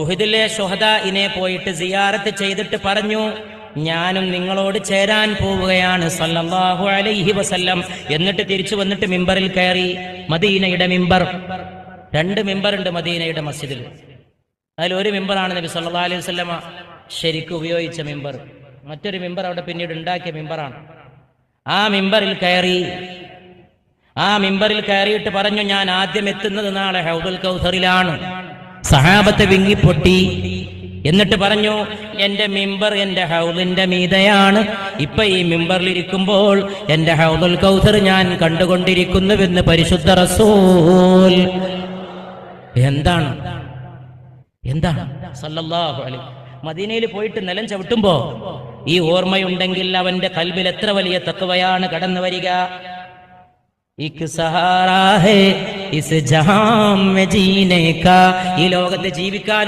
ഉഹുദിലെ ശുഹദാഇനെ പോയിട്ട് സിയാറത്ത് ചെയ്തിട്ട് പറഞ്ഞു, ഞാനും നിങ്ങളോട് ചേരാൻ പോവുകയാണ് സല്ലല്ലാഹു അലൈഹി വസല്ലം. എന്നിട്ട് തിരിച്ചു വന്നിട്ട് മിമ്പറിൽ കയറി. മദീനയുടെ മിമ്പർ, 2 മിമ്പറുണ്ട് മദീനയുടെ മസ്ജിദിൽ. അതിലൊരു മിമ്പറാണ് നബി സല്ലല്ലാഹു അലൈഹി വസല്ലമ ശരിക്കും ഉപയോഗിച്ച മിമ്പർ. മറ്റൊരു മിമ്പർ അവിടെ പിന്നീട് ഉണ്ടാക്കിയ മിമ്പറാണ്. ആ മിമ്പറിൽ കയറിയിട്ട് പറഞ്ഞു, ഞാൻ ആദ്യം എത്തുന്നത് നാളെ ഹൗദുൽ കൗസറിലാണ്. സഹാബത്ത് വിങ്ങിപ്പൊട്ടി. എന്നിട്ട് പറഞ്ഞു, എന്റെ മിമ്പർ എന്റെ ഹൗദിന്റെ മീതയാണ്. ഇപ്പൊ ഈ മിമ്പറിൽ ഇരിക്കുമ്പോൾ എന്റെ ഹൗദുൽ കൗസർ ഞാൻ കണ്ടുകൊണ്ടിരിക്കുന്നുവെന്ന് പരിശുദ്ധ റസൂൽ. എന്താണ് സല്ലല്ലാഹു അലൈഹി. മദീനയിൽ പോയിട്ട് നിലം ചവിട്ടുമ്പോ ഈ ഓർമ്മയുണ്ടെങ്കിൽ അവന്റെ കൽബിൽ എത്ര വലിയ തഖ്വയാണ് കടന്നു വരിക. ഈ ലോകത്ത് ജീവിക്കാൻ